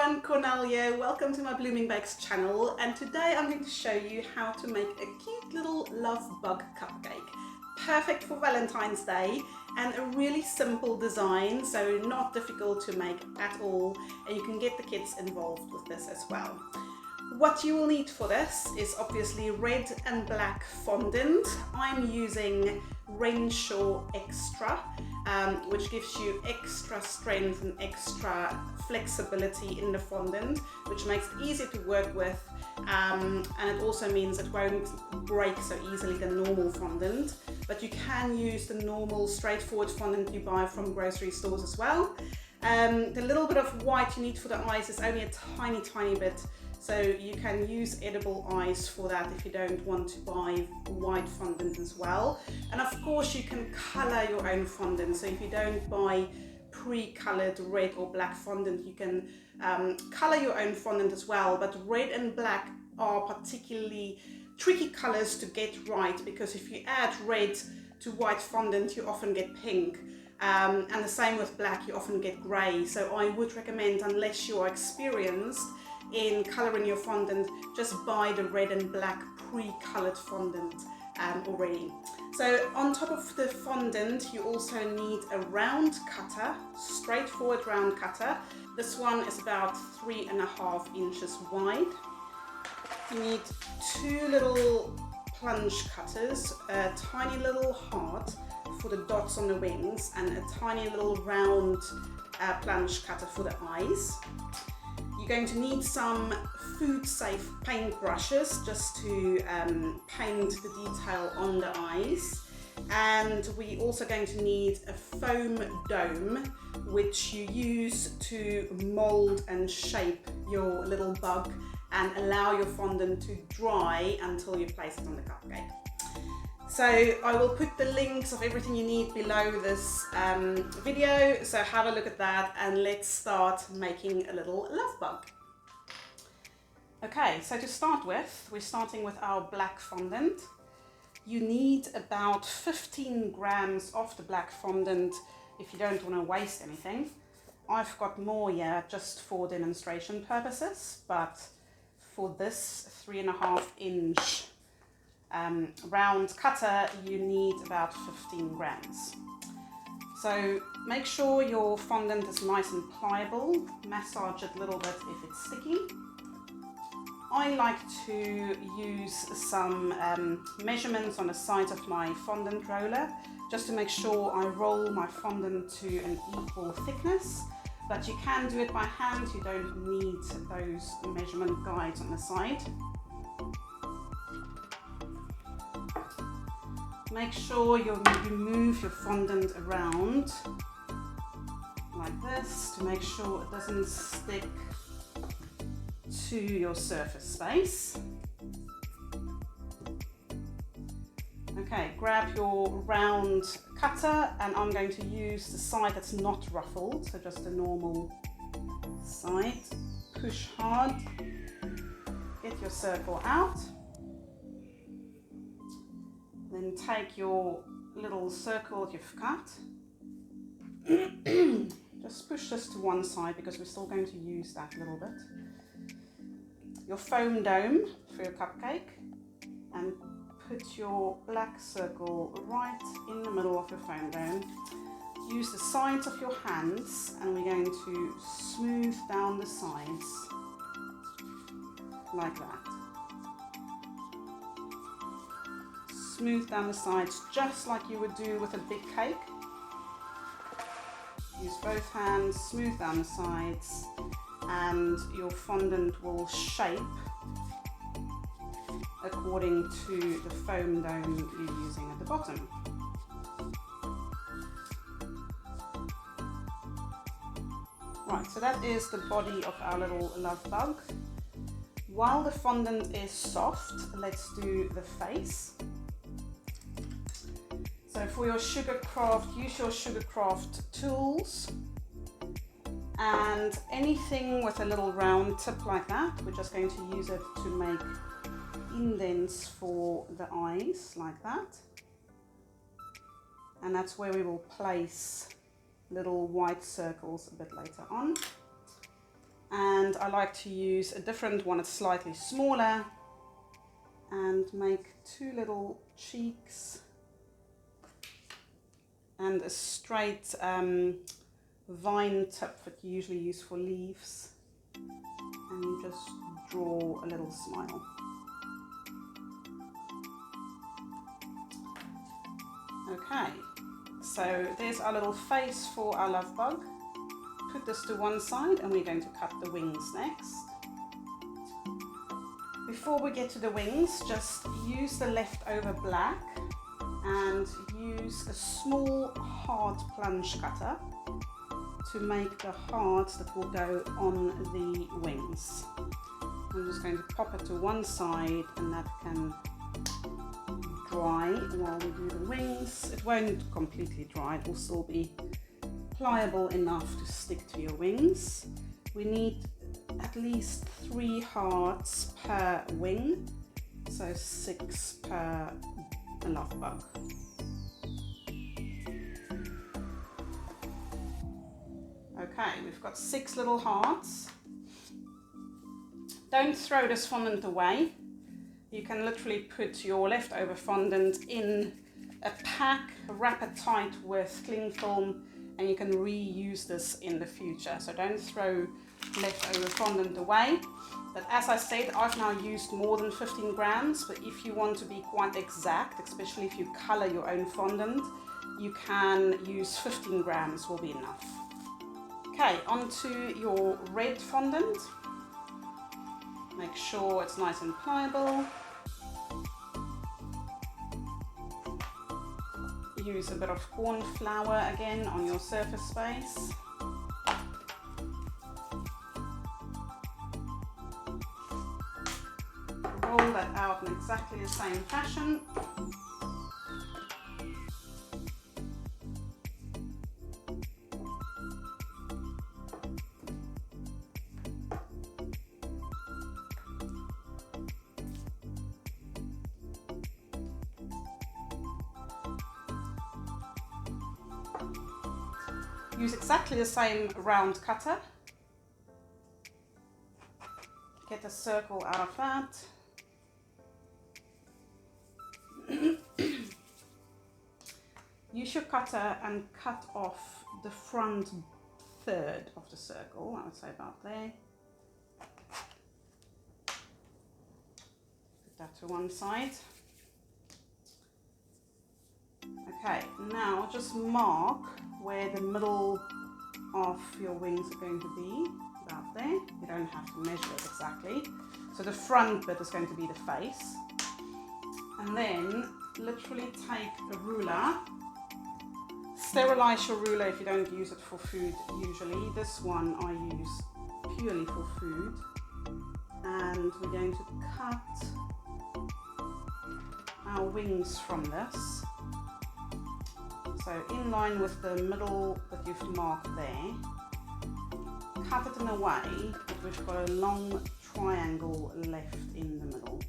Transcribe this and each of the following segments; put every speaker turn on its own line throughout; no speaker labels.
everyone, Cornelia. Welcome to my Blooming Bakes channel, and today I'm going to show you how to make a cute little love bug cupcake. Perfect for Valentine's Day and a really simple design, so not difficult to make at all, and you can get the kids involved with this as well. What you will need for this is obviously red and black fondant. I'm using Renshaw Extra, which gives you extra strength and extra flexibility in the fondant, which makes it easier to work with, and it also means it won't break so easily than normal fondant. But you can use the normal straightforward fondant you buy from grocery stores as well. The little bit of white you need for the eyes is only a tiny bit, so you can use edible eyes for that if you don't want to buy white fondant as well. And of course you can color your own fondant, so if you don't buy pre-colored red or black fondant, you can color your own fondant as well. But red and black are particularly tricky colors to get right, because if you add red to white fondant you often get pink, and the same with black, you often get grey. So I would recommend, unless you are experienced in colouring your fondant, just buy the red and black pre-coloured fondant already. So on top of the fondant you also need a round cutter, straightforward round cutter. This one is about 3.5 inches wide. You need two little plunge cutters, a tiny little heart for the dots on the wings and a tiny little round plunge cutter for the eyes. You're going to need some food safe paint brushes just to paint the detail on the eyes, and we're also going to need a foam dome which you use to mold and shape your little bug and allow your fondant to dry until you place it on the cupcake. So I will put the links of everything you need below this video, so have a look at that and let's start making a little love bug. Okay, so to start with, we're starting with our black fondant. You need about 15 grams of the black fondant if you don't want to waste anything. I've got more here just for demonstration purposes, but for this 3.5 inch round cutter you need about 15 grams. So make sure your fondant is nice and pliable, massage it a little bit if it's sticky. I like to use some measurements on the sides of my fondant roller just to make sure I roll my fondant to an equal thickness, but you can do it by hand, you don't need those measurement guides on the side. Make sure you move your fondant around like this to make sure it doesn't stick to your surface space. Okay, grab your round cutter and I'm going to use the side that's not ruffled, so just a normal side. Push hard, get your circle out. Then take your little circle you've cut. Just push this to one side because we're still going to use that a little bit. Your foam dome for your cupcake, and put your black circle right in the middle of your foam dome. Use the sides of your hands and we're going to smooth down the sides like that. Smooth down the sides just like you would do with a big cake. Use both hands, smooth down the sides, and your fondant will shape according to the foam dome you're using at the bottom. Right, so that is the body of our little love bug. While the fondant is soft, let's do the face. So for your Sugarcraft, use your Sugarcraft tools, and anything with a little round tip like that, we're just going to use it to make indents for the eyes like that. And that's where we will place little white circles a bit later on. And I like to use a different one, it's slightly smaller, and make 2 little cheeks and a straight vine tip that you usually use for leaves, and you just draw a little smile. Okay, so there's our little face for our love bug. Put this to one side and we're going to cut the wings next. Before we get to the wings, just use the leftover black and use a small hard plunge cutter to make the hearts that will go on the wings. I'm just going to pop it to one side and that can dry while we do the wings. It won't completely dry, it will still be pliable enough to stick to your wings. We need at least 3 hearts per wing, so 6 per love bug. Okay, we've got 6 little hearts. Don't throw this fondant away. You can literally put your leftover fondant in a pack, wrap it tight with cling film, and you can reuse this in the future. So don't throw leftover fondant away. But as I said, I've now used more than 15 grams, but if you want to be quite exact, especially if you color your own fondant, you can use 15 grams will be enough. Okay, onto your red fondant. Make sure it's nice and pliable. Use a bit of corn flour again on your surface space. Roll that out in exactly the same fashion. Use exactly the same round cutter. Get a circle out of that. Use your cutter and cut off the front third of the circle, I would say about there. Put that to one side. Okay, now just mark where the middle of your wings are going to be, about there. You don't have to measure it exactly. So the front bit is going to be the face. And then literally take a ruler. Sterilize your ruler if you don't use it for food usually. This one I use purely for food. And we're going to cut our wings from this. So in line with the middle that you've marked there, cut it in a way that we've got a long triangle left in the middle.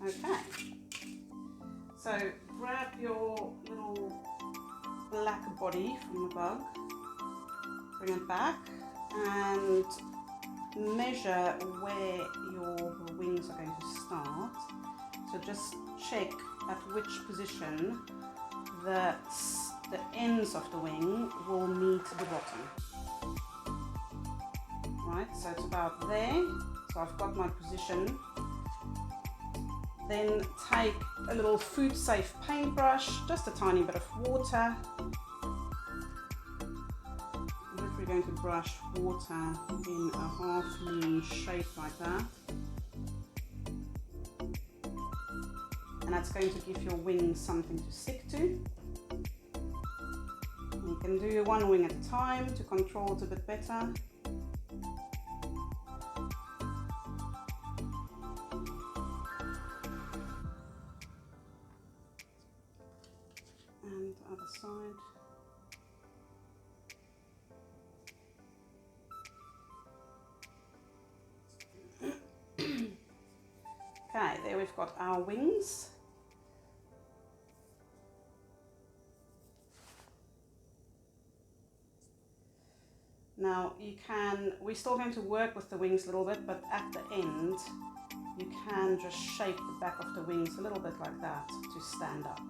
Okay, so grab your little black body from the bug, bring it back and measure where your wings are going to start. So just check at which position the ends of the wing will meet the bottom. Right, so it's about there. So I've got my position. Then take a little food safe paintbrush, just a tiny bit of water. And we're going to brush water in a half moon shape like that. And that's going to give your wings something to stick to. You can do one wing at a time to control it a bit better. we've got our wings. Now we're still going to work with the wings a little bit, but at the end, you can just shape the back of the wings a little bit like that to stand up.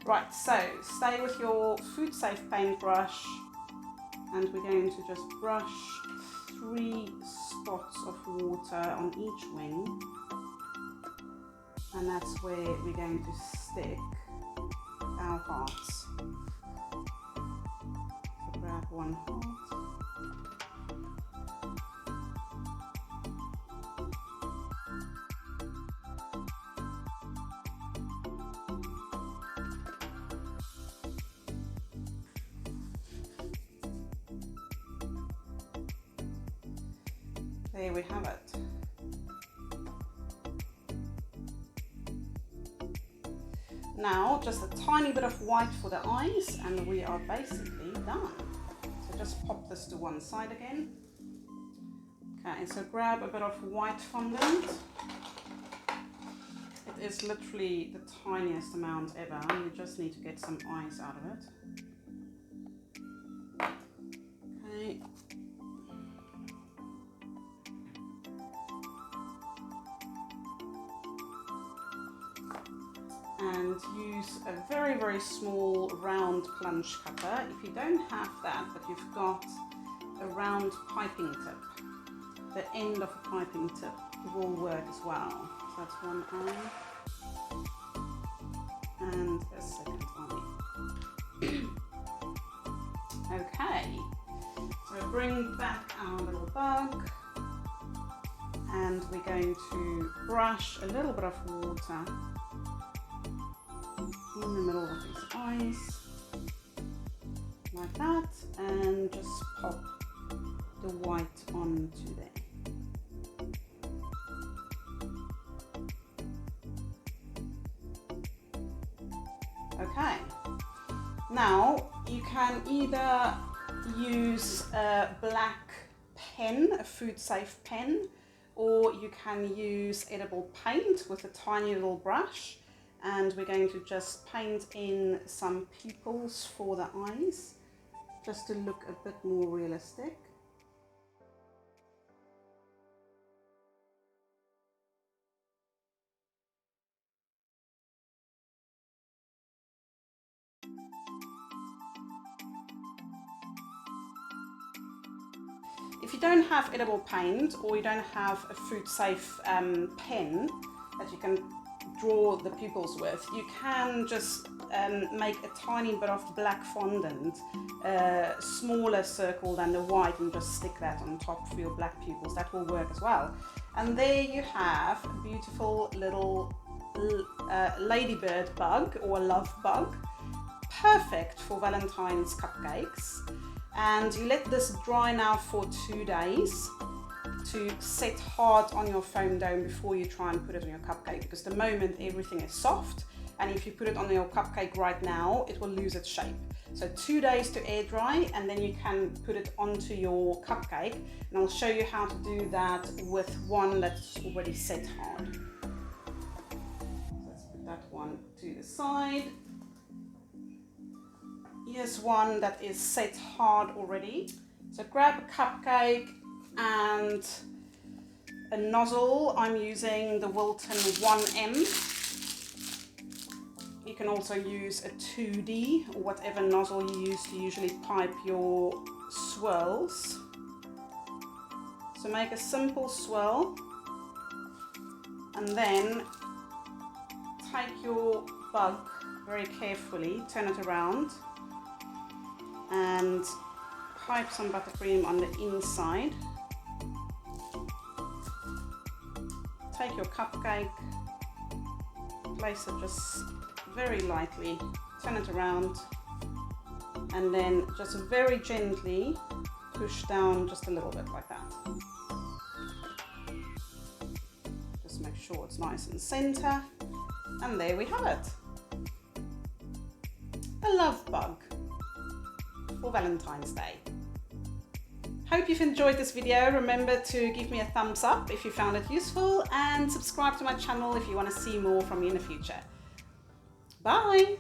Right, so stay with your food safe paintbrush, and we're going to just brush 3 spots of water on each wing, and that's where we're going to stick our hearts. So grab one heart. There we have it. Now just a tiny bit of white for the eyes and we are basically done. So just pop this to one side again. Okay, so grab a bit of white fondant. It is literally the tiniest amount ever. You just need to get some eyes out of it. Okay. And use a very, very small round plunge cutter. If you don't have that, but you've got a round piping tip, the end of a piping tip will work as well. So that's one eye and a second eye. Okay, so bring back our little bug and we're going to brush a little bit of water in the middle of his eyes, like that, and just pop the white onto there. Okay, now you can either use a black pen, a food safe pen, or you can use edible paint with a tiny little brush. And we're going to just paint in some pupils for the eyes, just to look a bit more realistic. If you don't have edible paint or you don't have a food safe pen that you can draw the pupils with, you can just make a tiny bit of black fondant, a smaller circle than the white, and just stick that on top for your black pupils. That will work as well. And there you have a beautiful little ladybird bug or love bug, perfect for Valentine's cupcakes. And you let this dry now for 2 days to set hard on your foam dome before you try and put it on your cupcake, because the moment everything is soft, and if you put it on your cupcake right now, it will lose its shape. So 2 days to air dry, and then you can put it onto your cupcake, and I'll show you how to do that with one that's already set hard. So let's put that one to the side. Here's one that is set hard already. So grab a cupcake and a nozzle. I'm using the Wilton 1M. You can also use a 2D or whatever nozzle you use to usually pipe your swirls. So make a simple swirl and then take your bug very carefully, turn it around and pipe some buttercream on the inside. Take your cupcake, place it just very lightly, turn it around, and then just very gently push down just a little bit like that. Just make sure it's nice and center, and there we have it. A love bug for Valentine's Day. Hope you've enjoyed this video. Remember to give me a thumbs up if you found it useful, and subscribe to my channel if you want to see more from me in the future. Bye!